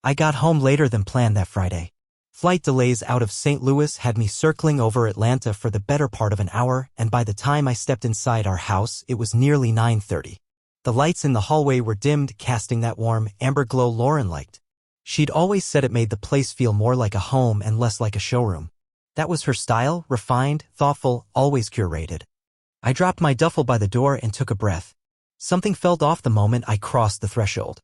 I got home later than planned that Friday. Flight delays out of St. Louis had me circling over Atlanta for the better part of an hour, and by the time I stepped inside our house, it was nearly 9:30. The lights in the hallway were dimmed, casting that warm, amber glow Lauren liked. She'd always said it made the place feel more like a home and less like a showroom. That was her style, refined, thoughtful, always curated. I dropped my duffel by the door and took a breath. Something felt off the moment I crossed the threshold.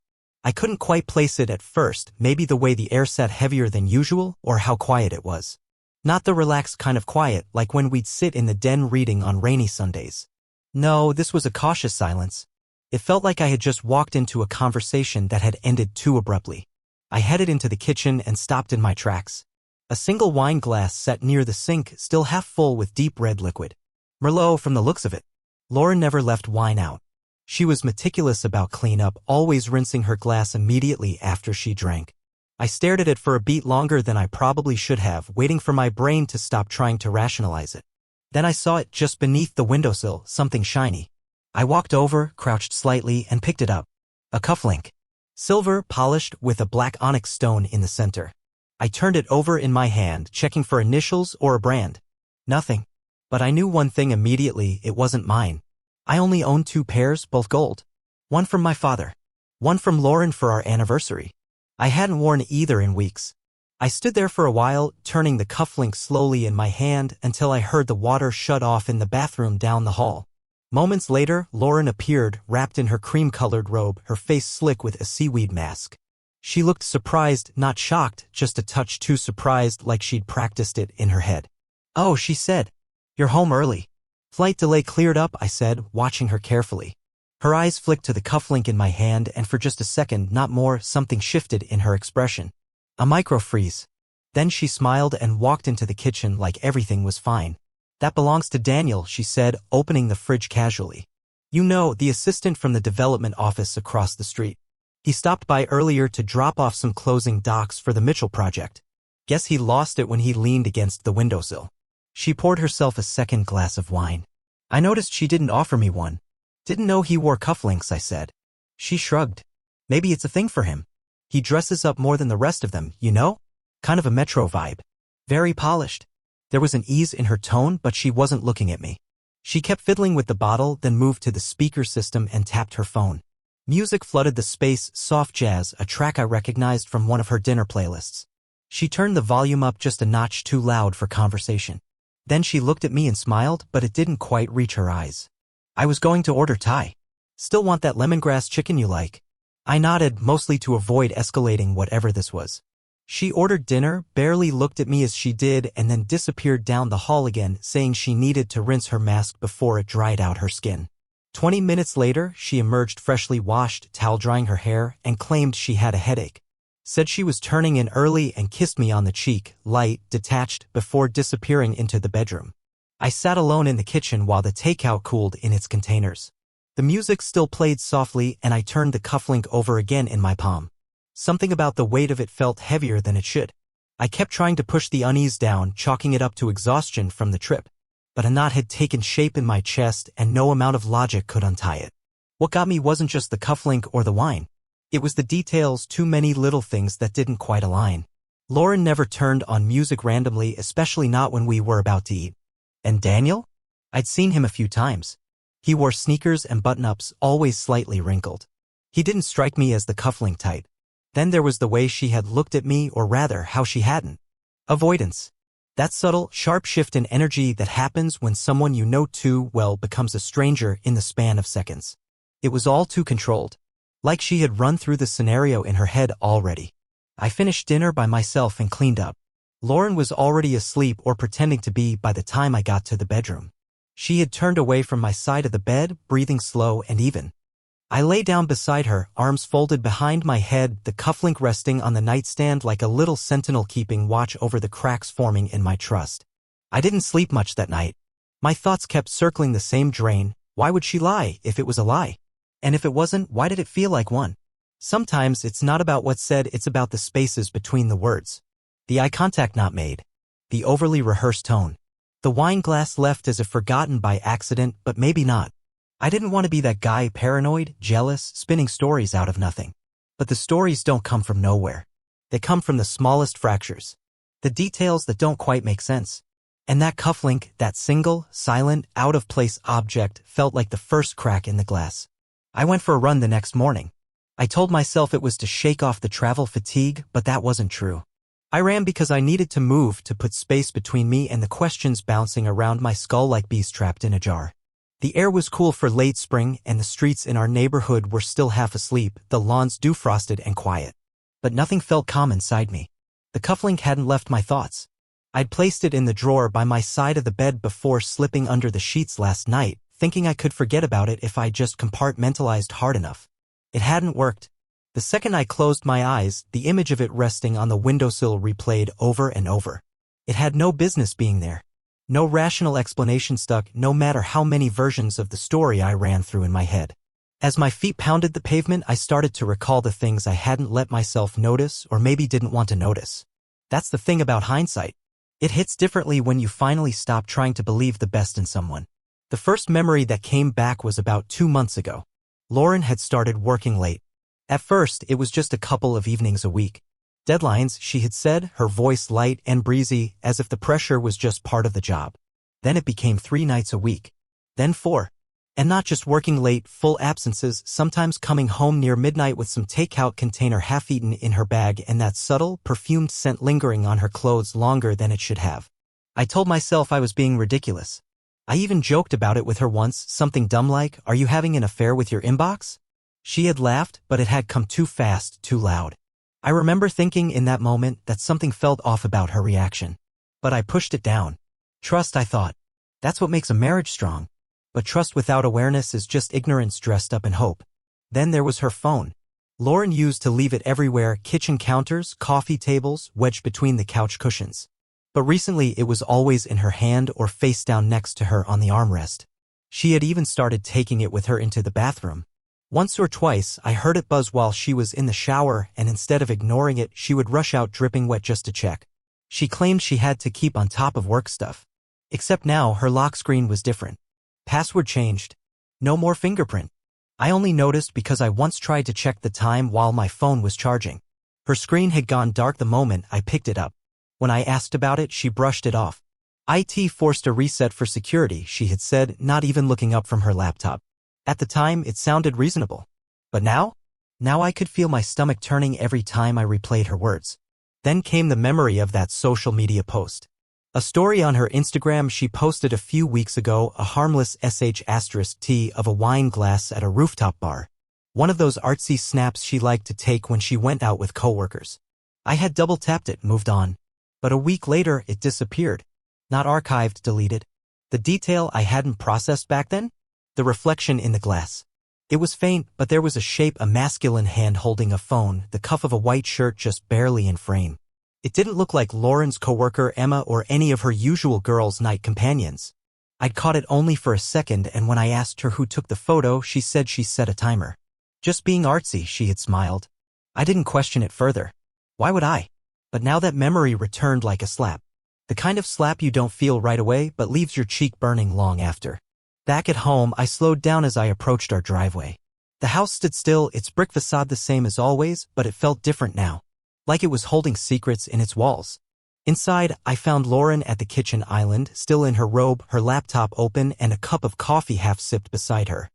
I couldn't quite place it at first, maybe the way the air sat heavier than usual or how quiet it was. Not the relaxed kind of quiet like when we'd sit in the den reading on rainy Sundays. No, this was a cautious silence. It felt like I had just walked into a conversation that had ended too abruptly. I headed into the kitchen and stopped in my tracks. A single wine glass sat near the sink, still half full with deep red liquid. Merlot from the looks of it. Lauren never left wine out. She was meticulous about cleanup, always rinsing her glass immediately after she drank. I stared at it for a beat longer than I probably should have, waiting for my brain to stop trying to rationalize it. Then I saw it just beneath the windowsill, something shiny. I walked over, crouched slightly, and picked it up. A cufflink. Silver, polished, with a black onyx stone in the center. I turned it over in my hand, checking for initials or a brand. Nothing. But I knew one thing immediately: it wasn't mine. I only owned 2 pairs, both gold. One from my father. One from Lauren for our anniversary. I hadn't worn either in weeks. I stood there for a while, turning the cufflink slowly in my hand until I heard the water shut off in the bathroom down the hall. Moments later, Lauren appeared, wrapped in her cream-colored robe, her face slick with a seaweed mask. She looked surprised, not shocked, just a touch too surprised, like she'd practiced it in her head. "Oh," she said. "You're home early." "Flight delay cleared up," I said, watching her carefully. Her eyes flicked to the cufflink in my hand, and for just a second, not more, something shifted in her expression. A micro-freeze. Then she smiled and walked into the kitchen like everything was fine. "That belongs to Daniel," she said, opening the fridge casually. "You know, the assistant from the development office across the street. He stopped by earlier to drop off some closing docs for the Mitchell project. Guess he lost it when he leaned against the windowsill." She poured herself a second glass of wine. "I noticed she didn't offer me one." "Didn't know he wore cufflinks," I said. She shrugged. "Maybe it's a thing for him. He dresses up more than the rest of them, you know? Kind of a metro vibe. Very polished." There was an ease in her tone, but she wasn't looking at me. She kept fiddling with the bottle, then moved to the speaker system and tapped her phone. Music flooded the space, soft jazz, a track I recognized from one of her dinner playlists. She turned the volume up just a notch too loud for conversation. Then she looked at me and smiled, but it didn't quite reach her eyes. "I was going to order Thai. Still want that lemongrass chicken you like?" I nodded, mostly to avoid escalating whatever this was. She ordered dinner, barely looked at me as she did, and then disappeared down the hall again, saying she needed to rinse her mask before it dried out her skin. 20 minutes later, she emerged freshly washed, towel-drying her hair, and claimed she had a headache. Said she was turning in early and kissed me on the cheek, light, detached, before disappearing into the bedroom. I sat alone in the kitchen while the takeout cooled in its containers. The music still played softly, and I turned the cufflink over again in my palm. Something about the weight of it felt heavier than it should. I kept trying to push the unease down, chalking it up to exhaustion from the trip. But a knot had taken shape in my chest, and no amount of logic could untie it. What got me wasn't just the cufflink or the wine. It was the details, too many little things that didn't quite align. Lauren never turned on music randomly, especially not when we were about to eat. And Daniel? I'd seen him a few times. He wore sneakers and button-ups, always slightly wrinkled. He didn't strike me as the cufflink type. Then there was the way she had looked at me, or rather, how she hadn't. Avoidance. That subtle, sharp shift in energy that happens when someone you know too well becomes a stranger in the span of seconds. It was all too controlled. Like she had run through the scenario in her head already. I finished dinner by myself and cleaned up. Lauren was already asleep or pretending to be by the time I got to the bedroom. She had turned away from my side of the bed, breathing slow and even. I lay down beside her, arms folded behind my head, the cufflink resting on the nightstand like a little sentinel keeping watch over the cracks forming in my trust. I didn't sleep much that night. My thoughts kept circling the same drain. Why would she lie if it was a lie? And if it wasn't, why did it feel like one? Sometimes it's not about what's said, it's about the spaces between the words. The eye contact not made. The overly rehearsed tone. The wine glass left as if forgotten by accident, but maybe not. I didn't want to be that guy, paranoid, jealous, spinning stories out of nothing. But the stories don't come from nowhere. They come from the smallest fractures. The details that don't quite make sense. And that cufflink, that single, silent, out-of-place object, felt like the first crack in the glass. I went for a run the next morning. I told myself it was to shake off the travel fatigue, but that wasn't true. I ran because I needed to move to put space between me and the questions bouncing around my skull like bees trapped in a jar. The air was cool for late spring, and the streets in our neighborhood were still half asleep, the lawns dew-frosted and quiet. But nothing felt calm inside me. The cufflink hadn't left my thoughts. I'd placed it in the drawer by my side of the bed before slipping under the sheets last night, thinking I could forget about it if I just compartmentalized hard enough. It hadn't worked. The second I closed my eyes, the image of it resting on the windowsill replayed over and over. It had no business being there. No rational explanation stuck, no matter how many versions of the story I ran through in my head. As my feet pounded the pavement, I started to recall the things I hadn't let myself notice or maybe didn't want to notice. That's the thing about hindsight. It hits differently when you finally stop trying to believe the best in someone. The first memory that came back was about 2 months ago. Lauren had started working late. At first, it was just a couple of evenings a week. Deadlines, she had said, her voice light and breezy, as if the pressure was just part of the job. Then it became 3 nights a week. Then 4. And not just working late, full absences, sometimes coming home near midnight with some takeout container half-eaten in her bag and that subtle, perfumed scent lingering on her clothes longer than it should have. I told myself I was being ridiculous. I even joked about it with her once, something dumb like, "Are you having an affair with your inbox?" She had laughed, but it had come too fast, too loud. I remember thinking in that moment that something felt off about her reaction. But I pushed it down. Trust, I thought. That's what makes a marriage strong. But trust without awareness is just ignorance dressed up in hope. Then there was her phone. Lauren used to leave it everywhere, kitchen counters, coffee tables, wedged between the couch cushions. But recently it was always in her hand or face down next to her on the armrest. She had even started taking it with her into the bathroom. Once or twice, I heard it buzz while she was in the shower, and instead of ignoring it, she would rush out dripping wet just to check. She claimed she had to keep on top of work stuff. Except now, her lock screen was different. Password changed. No more fingerprint. I only noticed because I once tried to check the time while my phone was charging. Her screen had gone dark the moment I picked it up. When I asked about it, she brushed it off. IT forced a reset for security, she had said, not even looking up from her laptop. At the time, it sounded reasonable. But now? Now I could feel my stomach turning every time I replayed her words. Then came the memory of that social media post. A story on her Instagram she posted a few weeks ago, a harmless *T of a wine glass at a rooftop bar. One of those artsy snaps she liked to take when she went out with coworkers. I had double-tapped it, moved on. But a week later, it disappeared. Not archived, deleted. The detail I hadn't processed back then? The reflection in the glass. It was faint, but there was a shape, a masculine hand holding a phone, the cuff of a white shirt just barely in frame. It didn't look like Lauren's coworker Emma or any of her usual girls' night companions. I'd caught it only for a second, and when I asked her who took the photo, she said she set a timer. Just being artsy, she had smiled. I didn't question it further. Why would I? But now that memory returned like a slap. The kind of slap you don't feel right away, but leaves your cheek burning long after. Back at home, I slowed down as I approached our driveway. The house stood still, its brick facade the same as always, but it felt different now. Like it was holding secrets in its walls. Inside, I found Lauren at the kitchen island, still in her robe, her laptop open, and a cup of coffee half-sipped beside her.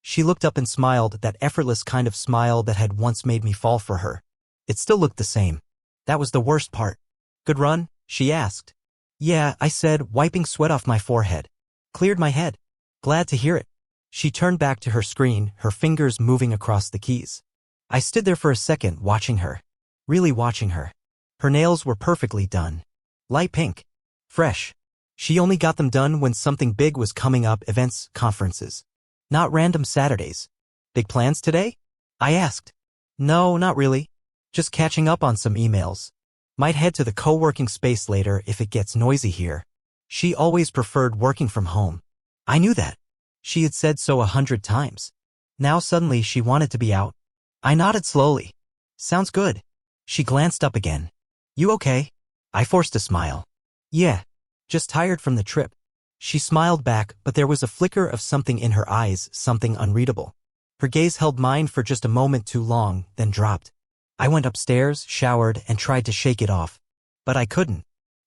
She looked up and smiled, that effortless kind of smile that had once made me fall for her. It still looked the same. That was the worst part. "Good run?" she asked. "Yeah," I said, wiping sweat off my forehead. "Cleared my head." "Glad to hear it." She turned back to her screen, her fingers moving across the keys. I stood there for a second, watching her. Really watching her. Her nails were perfectly done. Light pink. Fresh. She only got them done when something big was coming up, events, conferences. Not random Saturdays. "Big plans today?" I asked. "No, not really. Just catching up on some emails. Might head to the co-working space later if it gets noisy here." She always preferred working from home. I knew that. She had said so 100 times. Now suddenly she wanted to be out. I nodded slowly. "Sounds good." She glanced up again. "You okay?" I forced a smile. "Yeah. Just tired from the trip." She smiled back, but there was a flicker of something in her eyes, something unreadable. Her gaze held mine for just a moment too long, then dropped. I went upstairs, showered, and tried to shake it off. But I couldn't.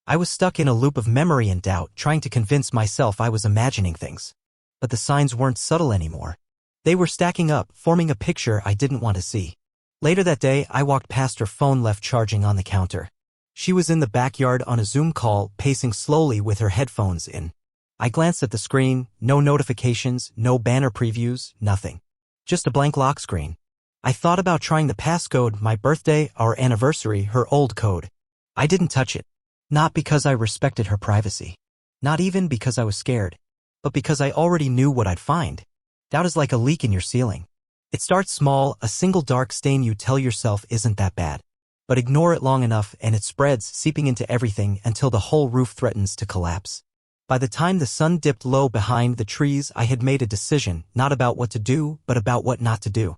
I was stuck in a loop of memory and doubt, trying to convince myself I was imagining things. But the signs weren't subtle anymore. They were stacking up, forming a picture I didn't want to see. Later that day, I walked past her phone left charging on the counter. She was in the backyard on a Zoom call, pacing slowly with her headphones in. I glanced at the screen, no notifications, no banner previews, nothing. Just a blank lock screen. I thought about trying the passcode, my birthday, our anniversary, her old code. I didn't touch it. Not because I respected her privacy. Not even because I was scared. But because I already knew what I'd find. Doubt is like a leak in your ceiling. It starts small, a single dark stain you tell yourself isn't that bad. But ignore it long enough and it spreads, seeping into everything until the whole roof threatens to collapse. By the time the sun dipped low behind the trees, I had made a decision, not about what to do, but about what not to do.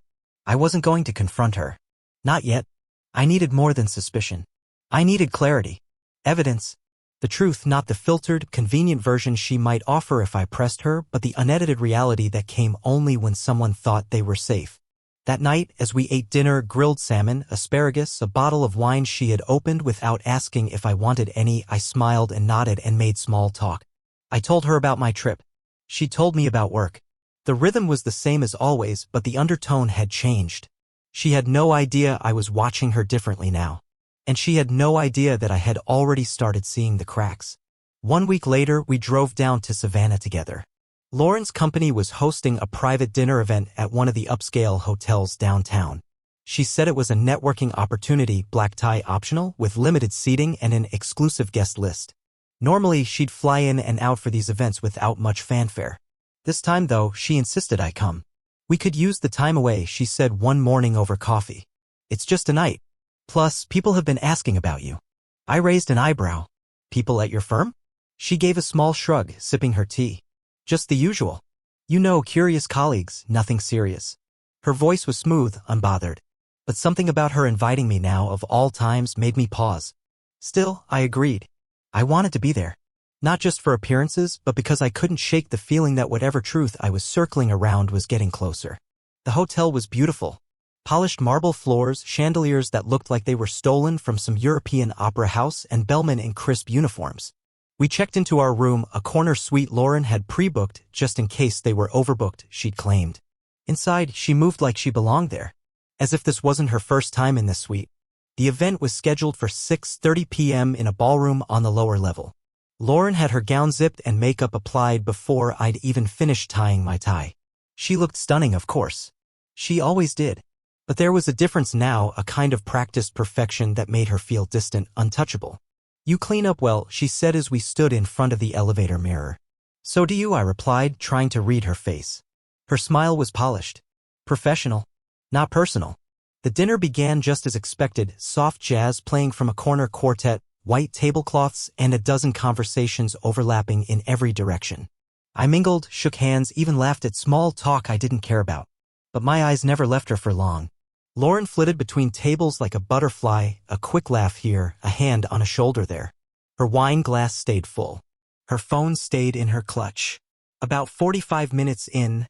I wasn't going to confront her. Not yet. I needed more than suspicion. I needed clarity. Evidence. The truth, not the filtered, convenient version she might offer if I pressed her, but the unedited reality that came only when someone thought they were safe. That night, as we ate dinner, grilled salmon, asparagus, a bottle of wine she had opened without asking if I wanted any, I smiled and nodded and made small talk. I told her about my trip. She told me about work. The rhythm was the same as always, but the undertone had changed. She had no idea I was watching her differently now. And she had no idea that I had already started seeing the cracks. 1 week later, we drove down to Savannah together. Lauren's company was hosting a private dinner event at one of the upscale hotels downtown. She said it was a networking opportunity, black tie optional, with limited seating and an exclusive guest list. Normally, she'd fly in and out for these events without much fanfare. This time, though, she insisted I come. We could use the time away, she said one morning over coffee. It's just a night. Plus, people have been asking about you. I raised an eyebrow. People at your firm? She gave a small shrug, sipping her tea. Just the usual. You know, curious colleagues, nothing serious. Her voice was smooth, unbothered. But something about her inviting me now, of all times, made me pause. Still, I agreed. I wanted to be there. Not just for appearances, but because I couldn't shake the feeling that whatever truth I was circling around was getting closer. The hotel was beautiful. Polished marble floors, chandeliers that looked like they were stolen from some European opera house, and bellmen in crisp uniforms. We checked into our room, a corner suite Lauren had pre-booked just in case they were overbooked, she'd claimed. Inside, she moved like she belonged there. As if this wasn't her first time in this suite. The event was scheduled for 6:30 p.m. in a ballroom on the lower level. Lauren had her gown zipped and makeup applied before I'd even finished tying my tie. She looked stunning, of course. She always did. But there was a difference now, a kind of practiced perfection that made her feel distant, untouchable. You clean up well, she said as we stood in front of the elevator mirror. So do you, I replied, trying to read her face. Her smile was polished. Professional. Not personal. The dinner began just as expected, soft jazz playing from a corner quartet, white tablecloths, and a dozen conversations overlapping in every direction. I mingled, shook hands, even laughed at small talk I didn't care about. But my eyes never left her for long. Lauren flitted between tables like a butterfly, a quick laugh here, a hand on a shoulder there. Her wine glass stayed full. Her phone stayed in her clutch. About 45 minutes in,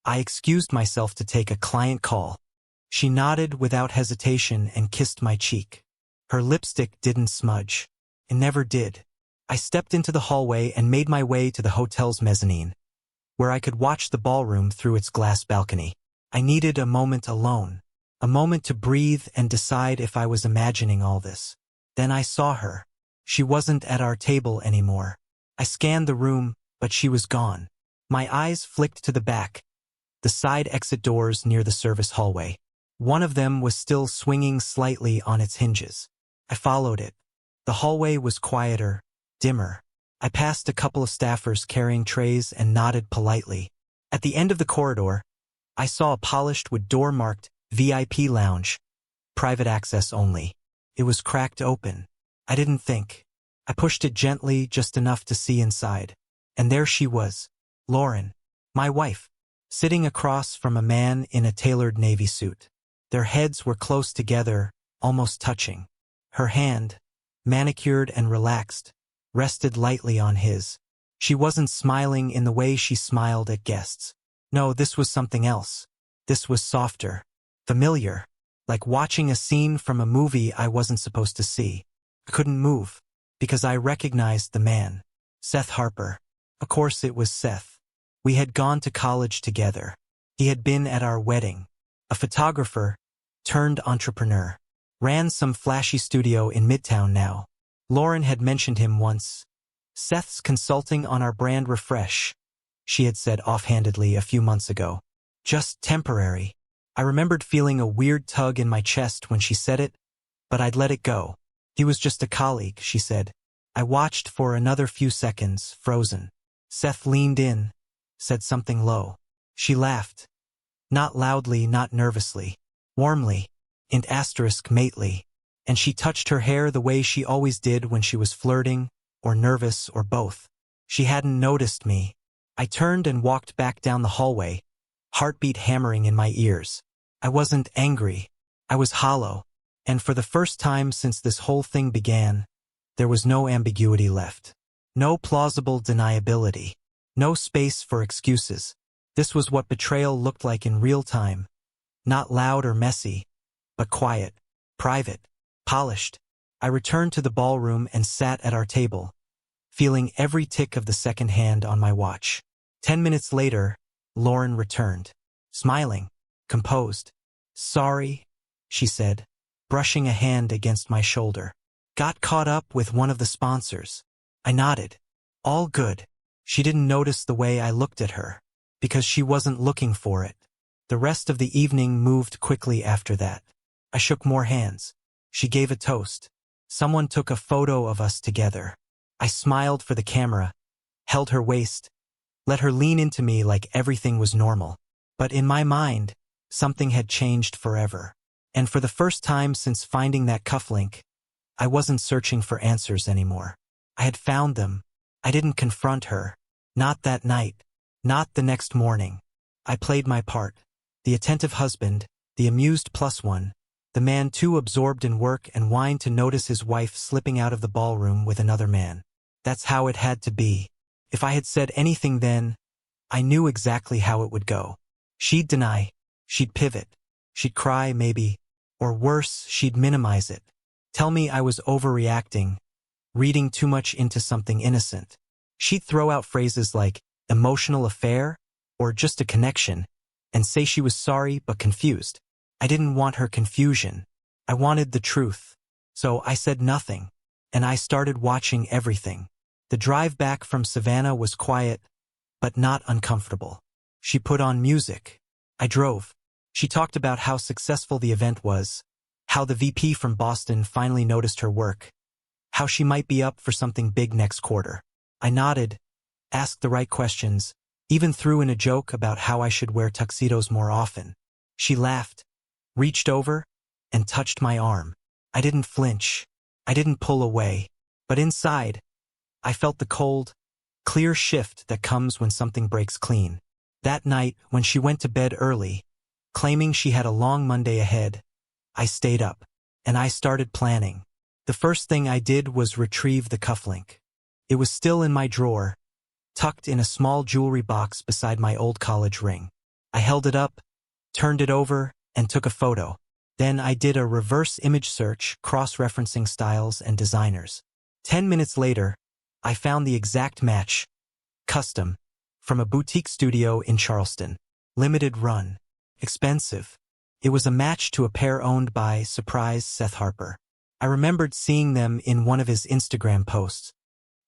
I excused myself to take a client call. She nodded without hesitation and kissed my cheek. Her lipstick didn't smudge. It never did. I stepped into the hallway and made my way to the hotel's mezzanine, where I could watch the ballroom through its glass balcony. I needed a moment alone, a moment to breathe and decide if I was imagining all this. Then I saw her. She wasn't at our table anymore. I scanned the room, but she was gone. My eyes flicked to the back, the side exit doors near the service hallway. One of them was still swinging slightly on its hinges. I followed it. The hallway was quieter, dimmer. I passed a couple of staffers carrying trays and nodded politely. At the end of the corridor, I saw a polished wood door marked VIP Lounge, private access only. It was cracked open. I didn't think. I pushed it gently, just enough to see inside. And there she was, Lauren, my wife, sitting across from a man in a tailored navy suit. Their heads were close together, almost touching. Her hand, manicured and relaxed, rested lightly on his. She wasn't smiling in the way she smiled at guests. No, this was something else. This was softer, familiar. like watching a scene from a movie I wasn't supposed to see. I couldn't move, because I recognized the man. Seth Harper. Of course it was Seth. We had gone to college together. He had been at our wedding. A photographer, turned entrepreneur. Ran some flashy studio in Midtown now. Lauren had mentioned him once. Seth's consulting on our brand refresh, she had said offhandedly a few months ago. Just temporary. I remembered feeling a weird tug in my chest when she said it, but I'd let it go. He was just a colleague, she said. I watched for another few seconds, frozen. Seth leaned in, said something low. She laughed. Not loudly, not nervously. Warmly. And mately. And she touched her hair the way she always did when she was flirting, or nervous, or both. She hadn't noticed me. I turned and walked back down the hallway, heartbeat hammering in my ears. I wasn't angry. I was hollow. And for the first time since this whole thing began, there was no ambiguity left. No plausible deniability. No space for excuses. This was what betrayal looked like in real time. Not loud or messy, but quiet, private, polished. I returned to the ballroom and sat at our table, feeling every tick of the second hand on my watch. 10 minutes later, Lauren returned, smiling, composed. Sorry, she said, brushing a hand against my shoulder. Got caught up with one of the sponsors. I nodded. All good. She didn't notice the way I looked at her, because she wasn't looking for it. The rest of the evening moved quickly after that. I shook more hands. She gave a toast. Someone took a photo of us together. I smiled for the camera, held her waist, let her lean into me like everything was normal. But in my mind, something had changed forever. And for the first time since finding that cufflink, I wasn't searching for answers anymore. I had found them. I didn't confront her. Not that night. Not the next morning. I played my part. The attentive husband, the amused plus one, the man too absorbed in work and wine to notice his wife slipping out of the ballroom with another man. That's how it had to be. If I had said anything then, I knew exactly how it would go. She'd deny. She'd pivot. She'd cry, maybe. Or worse, she'd minimize it. Tell me I was overreacting, reading too much into something innocent. She'd throw out phrases like, emotional affair, or just a connection, and say she was sorry but confused. I didn't want her confusion. I wanted the truth. So I said nothing, and I started watching everything. The drive back from Savannah was quiet, but not uncomfortable. She put on music. I drove. She talked about how successful the event was, how the VP from Boston finally noticed her work, how she might be up for something big next quarter. I nodded, asked the right questions, even threw in a joke about how I should wear tuxedos more often. She laughed, reached over, and touched my arm. I didn't flinch. I didn't pull away. But inside, I felt the cold, clear shift that comes when something breaks clean. That night, when she went to bed early, claiming she had a long Monday ahead, I stayed up, and I started planning. The first thing I did was retrieve the cufflink. It was still in my drawer, tucked in a small jewelry box beside my old college ring. I held it up, turned it over, and took a photo. Then I did a reverse image search, cross-referencing styles and designers. 10 minutes later, I found the exact match, custom, from a boutique studio in Charleston. Limited run. Expensive. It was a match to a pair owned by, surprise, Seth Harper. I remembered seeing them in one of his Instagram posts.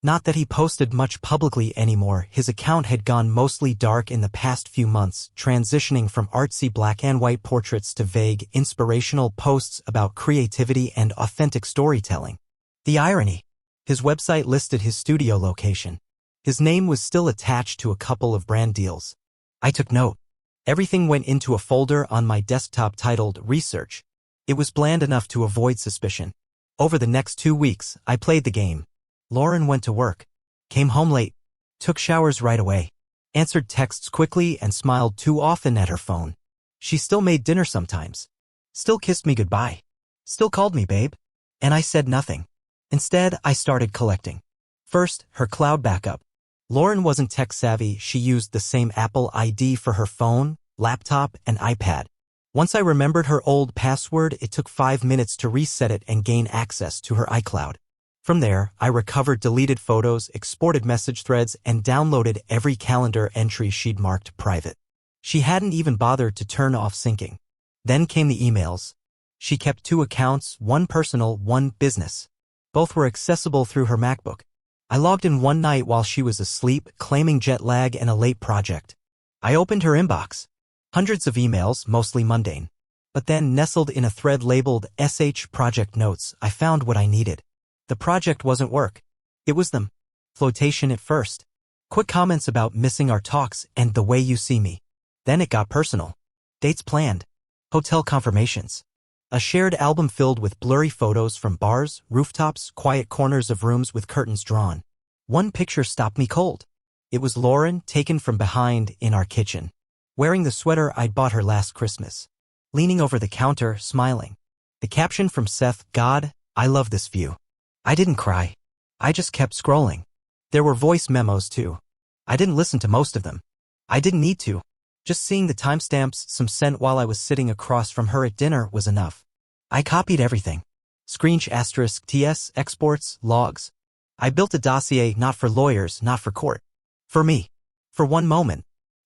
Not that he posted much publicly anymore, his account had gone mostly dark in the past few months, transitioning from artsy black and white portraits to vague, inspirational posts about creativity and authentic storytelling. The irony. His website listed his studio location. His name was still attached to a couple of brand deals. I took note. Everything went into a folder on my desktop titled Research. It was bland enough to avoid suspicion. Over the next 2 weeks, I played the game. Lauren went to work, came home late, took showers right away, answered texts quickly and smiled too often at her phone. She still made dinner sometimes, still kissed me goodbye, still called me babe, and I said nothing. Instead, I started collecting. First, her cloud backup. Lauren wasn't tech savvy, she used the same Apple ID for her phone, laptop, and iPad. Once I remembered her old password, it took 5 minutes to reset it and gain access to her iCloud. From there, I recovered deleted photos, exported message threads, and downloaded every calendar entry she'd marked private. She hadn't even bothered to turn off syncing. Then came the emails. She kept 2 accounts, one personal, one business. Both were accessible through her MacBook. I logged in one night while she was asleep, claiming jet lag and a late project. I opened her inbox. Hundreds of emails, mostly mundane. But then, nestled in a thread labeled SH Project Notes, I found what I needed. The project wasn't work. It was them. Flotation at first. Quick comments about missing our talks and the way you see me. Then it got personal. Dates planned. Hotel confirmations. A shared album filled with blurry photos from bars, rooftops, quiet corners of rooms with curtains drawn. One picture stopped me cold. It was Lauren, taken from behind in our kitchen, wearing the sweater I'd bought her last Christmas, leaning over the counter, smiling. The caption from Seth, "God, I love this view." I didn't cry. I just kept scrolling. There were voice memos too. I didn't listen to most of them. I didn't need to. Just seeing the timestamps, some sent while I was sitting across from her at dinner, was enough. I copied everything. Screensh *TS, exports, logs. I built a dossier not for lawyers, not for court. For me. For one moment.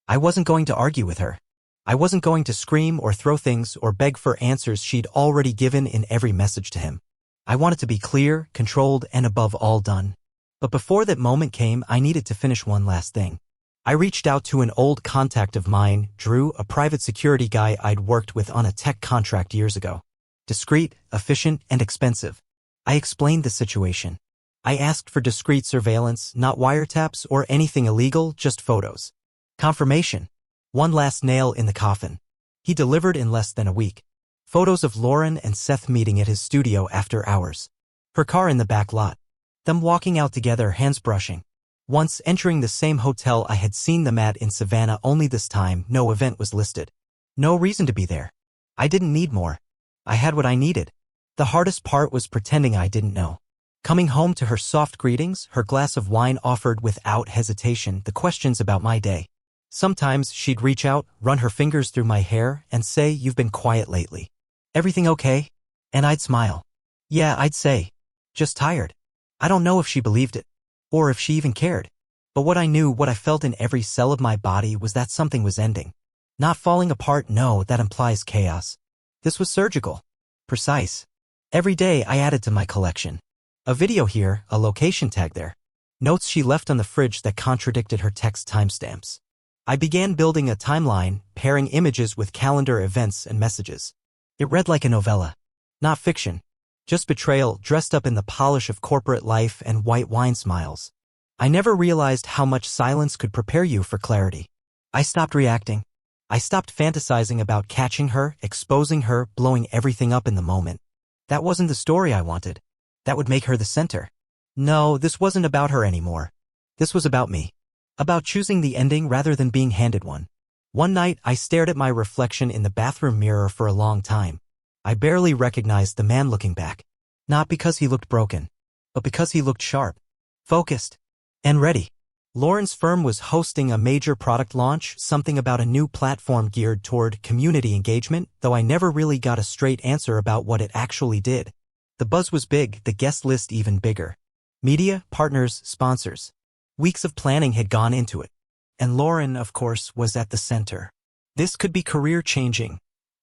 I wasn't going to argue with her. I wasn't going to scream or throw things or beg for answers she'd already given in every message to him. I wanted to be clear, controlled, and above all done. But before that moment came, I needed to finish one last thing. I reached out to an old contact of mine, Drew, a private security guy I'd worked with on a tech contract years ago. Discreet, efficient, and expensive. I explained the situation. I asked for discreet surveillance, not wiretaps or anything illegal, just photos. Confirmation. One last nail in the coffin. He delivered in less than a week. Photos of Lauren and Seth meeting at his studio after hours. Her car in the back lot. Them walking out together, hands brushing. Once entering the same hotel I had seen them at in Savannah, only this time no event was listed. No reason to be there. I didn't need more. I had what I needed. The hardest part was pretending I didn't know. Coming home to her soft greetings, her glass of wine offered without hesitation, the questions about my day. Sometimes she'd reach out, run her fingers through my hair, and say, "You've been quiet lately. Everything okay?" And I'd smile. Yeah, I'd say. Just tired. I don't know if she believed it. Or if she even cared. But what I knew, what I felt in every cell of my body, was that something was ending. Not falling apart, no, that implies chaos. This was surgical. Precise. Every day I added to my collection. A video here, a location tag there. Notes she left on the fridge that contradicted her text timestamps. I began building a timeline, pairing images with calendar events and messages. It read like a novella. Not fiction. Just betrayal dressed up in the polish of corporate life and white wine smiles. I never realized how much silence could prepare you for clarity. I stopped reacting. I stopped fantasizing about catching her, exposing her, blowing everything up in the moment. That wasn't the story I wanted. That would make her the center. No, this wasn't about her anymore. This was about me. About choosing the ending rather than being handed one. One night, I stared at my reflection in the bathroom mirror for a long time. I barely recognized the man looking back. Not because he looked broken, but because he looked sharp, focused, and ready. Lauren's firm was hosting a major product launch, something about a new platform geared toward community engagement, though I never really got a straight answer about what it actually did. The buzz was big, the guest list even bigger. Media, partners, sponsors. Weeks of planning had gone into it. And Lauren, of course, was at the center. This could be career-changing,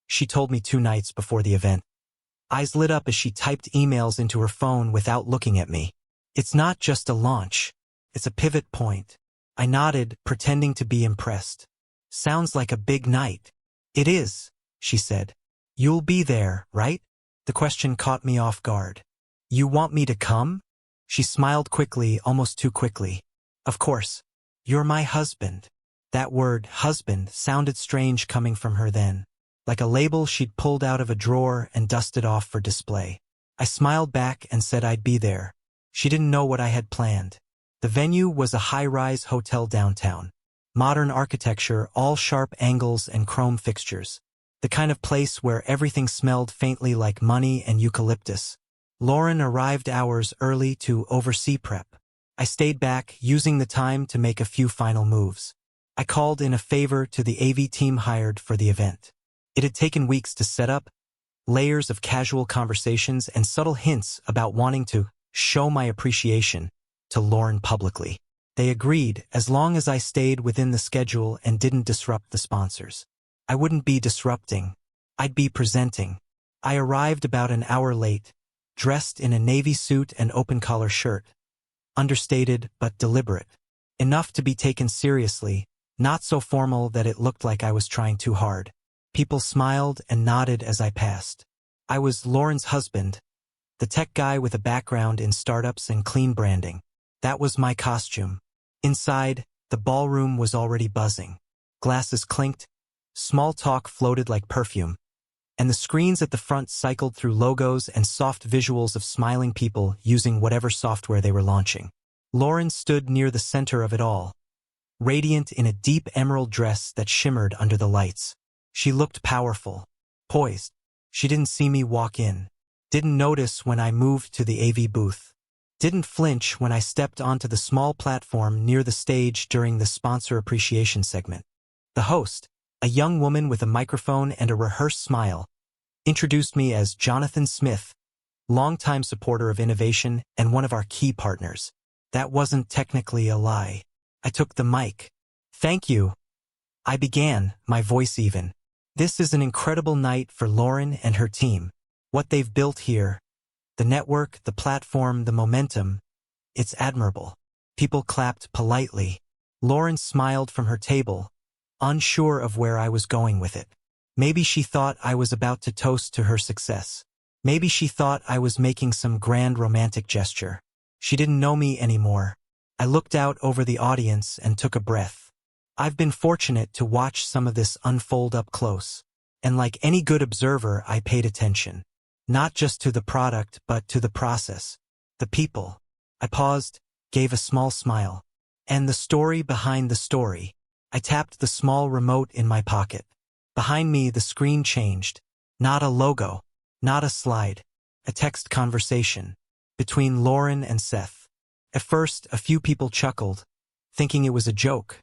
she told me 2 nights before the event. Eyes lit up as she typed emails into her phone without looking at me. It's not just a launch. It's a pivot point. I nodded, pretending to be impressed. Sounds like a big night. It is, she said. You'll be there, right? The question caught me off guard. You want me to come? She smiled quickly, almost too quickly. Of course. You're my husband. That word, husband, sounded strange coming from her then. Like a label she'd pulled out of a drawer and dusted off for display. I smiled back and said I'd be there. She didn't know what I had planned. The venue was a high-rise hotel downtown. Modern architecture, all sharp angles and chrome fixtures. The kind of place where everything smelled faintly like money and eucalyptus. Lauren arrived hours early to oversee prep. I stayed back, using the time to make a few final moves. I called in a favor to the AV team hired for the event. It had taken weeks to set up, layers of casual conversations and subtle hints about wanting to show my appreciation to Lauren publicly. They agreed as long as I stayed within the schedule and didn't disrupt the sponsors. I wouldn't be disrupting. I'd be presenting. I arrived about an hour late, dressed in a navy suit and open-collar shirt. Understated but deliberate. Enough to be taken seriously, not so formal that it looked like I was trying too hard. People smiled and nodded as I passed. I was Lauren's husband, the tech guy with a background in startups and clean branding. That was my costume. Inside, the ballroom was already buzzing. Glasses clinked, small talk floated like perfume, and the screens at the front cycled through logos and soft visuals of smiling people using whatever software they were launching. Lauren stood near the center of it all, radiant in a deep emerald dress that shimmered under the lights. She looked powerful, poised. She didn't see me walk in, didn't notice when I moved to the AV booth, didn't flinch when I stepped onto the small platform near the stage during the sponsor appreciation segment. The host, a young woman with a microphone and a rehearsed smile, introduced me as Jonathan Smith, longtime supporter of innovation and one of our key partners. That wasn't technically a lie. I took the mic. Thank you. I began, my voice even. This is an incredible night for Lauren and her team. What they've built here, the network, the platform, the momentum, it's admirable. People clapped politely. Lauren smiled from her table, unsure of where I was going with it. Maybe she thought I was about to toast to her success. Maybe she thought I was making some grand romantic gesture. She didn't know me anymore. I looked out over the audience and took a breath. I've been fortunate to watch some of this unfold up close. And like any good observer, I paid attention. Not just to the product, but to the process. The people. I paused, gave a small smile. And the story behind the story. I tapped the small remote in my pocket. Behind me, the screen changed. Not a logo. Not a slide. A text conversation. Between Lauren and Seth. At first, a few people chuckled, thinking it was a joke.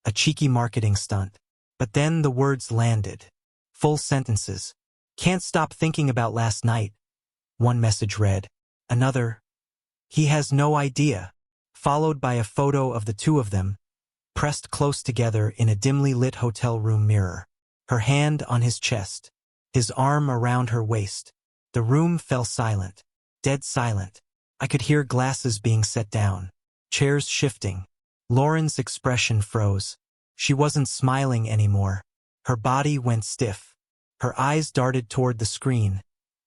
A cheeky marketing stunt. But then the words landed. Full sentences. Can't stop thinking about last night. One message read. Another. He has no idea. Followed by a photo of the two of them, pressed close together in a dimly lit hotel room mirror. Her hand on his chest. His arm around her waist. The room fell silent. Dead silent. I could hear glasses being set down. Chairs shifting. Lauren's expression froze. She wasn't smiling anymore. Her body went stiff. Her eyes darted toward the screen.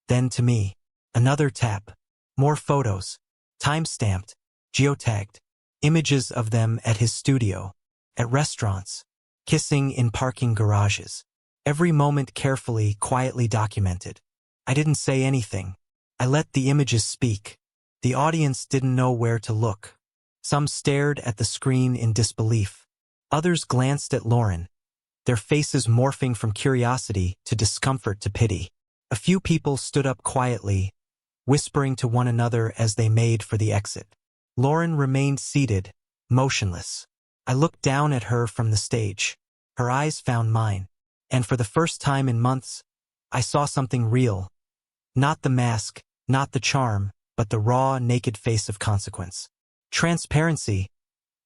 Then to me. Another tap. More photos. Time-stamped. Geotagged. Images of them at his studio. At restaurants. Kissing in parking garages. Every moment carefully, quietly documented. I didn't say anything. I let the images speak. The audience didn't know where to look. Some stared at the screen in disbelief. Others glanced at Lauren, their faces morphing from curiosity to discomfort to pity. A few people stood up quietly, whispering to one another as they made for the exit. Lauren remained seated, motionless. I looked down at her from the stage. Her eyes found mine, and for the first time in months, I saw something real. Not the mask, not the charm, but the raw, naked face of consequence. Transparency,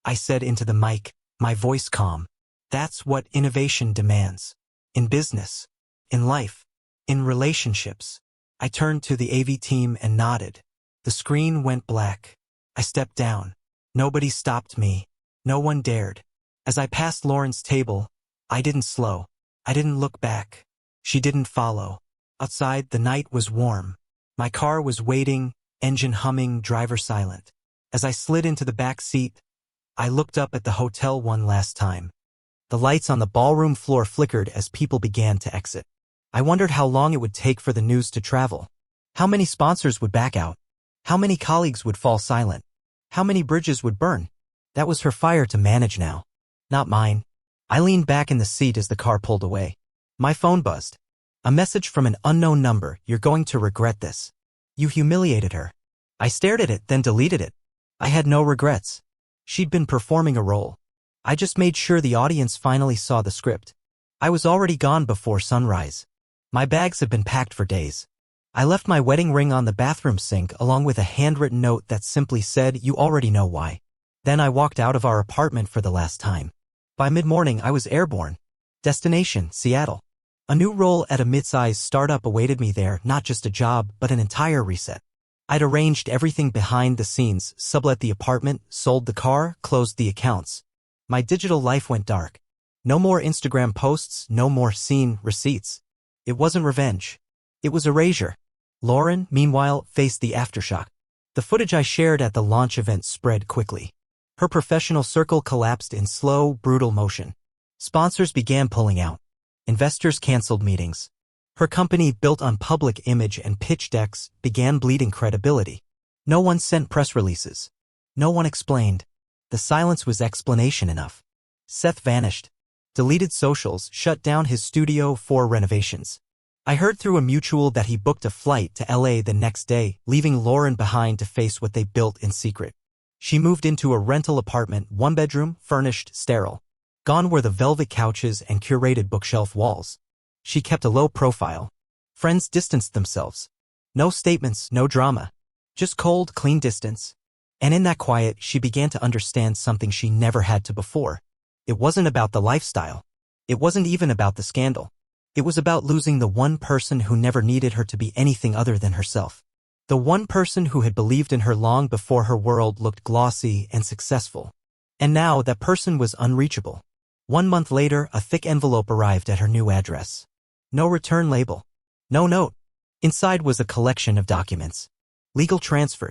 I said into the mic, my voice calm. That's what innovation demands. In business, in life, in relationships. I turned to the AV team and nodded. The screen went black. I stepped down. Nobody stopped me. No one dared. As I passed Lauren's table, I didn't slow. I didn't look back. She didn't follow. Outside, the night was warm. My car was waiting, engine humming, driver silent. As I slid into the back seat, I looked up at the hotel one last time. The lights on the ballroom floor flickered as people began to exit. I wondered how long it would take for the news to travel. How many sponsors would back out? How many colleagues would fall silent? How many bridges would burn? That was her fire to manage now, not mine. I leaned back in the seat as the car pulled away. My phone buzzed. A message from an unknown number. You're going to regret this. You humiliated her. I stared at it, then deleted it. I had no regrets. She'd been performing a role. I just made sure the audience finally saw the script. I was already gone before sunrise. My bags had been packed for days. I left my wedding ring on the bathroom sink along with a handwritten note that simply said, "You already know why." Then I walked out of our apartment for the last time. By mid-morning, I was airborne. Destination, Seattle. A new role at a mid-sized startup awaited me there, not just a job, but an entire reset. I'd arranged everything behind the scenes, sublet the apartment, sold the car, closed the accounts. My digital life went dark. No more Instagram posts, no more scene receipts. It wasn't revenge. It was erasure. Lauren, meanwhile, faced the aftershock. The footage I shared at the launch event spread quickly. Her professional circle collapsed in slow, brutal motion. Sponsors began pulling out. Investors canceled meetings. Her company, built on public image and pitch decks, began bleeding credibility. No one sent press releases. No one explained. The silence was explanation enough. Seth vanished. Deleted socials, shut down his studio for renovations. I heard through a mutual that he booked a flight to LA the next day, leaving Lauren behind to face what they built in secret. She moved into a rental apartment, 1-bedroom, furnished, sterile. Gone were the velvet couches and curated bookshelf walls. She kept a low profile. Friends distanced themselves. No statements, no drama. Just cold, clean distance. And in that quiet, she began to understand something she never had to before. It wasn't about the lifestyle. It wasn't even about the scandal. It was about losing the one person who never needed her to be anything other than herself. The one person who had believed in her long before her world looked glossy and successful. And now that person was unreachable. 1 month later, a thick envelope arrived at her new address. No return label. No note. Inside was a collection of documents. Legal transfers.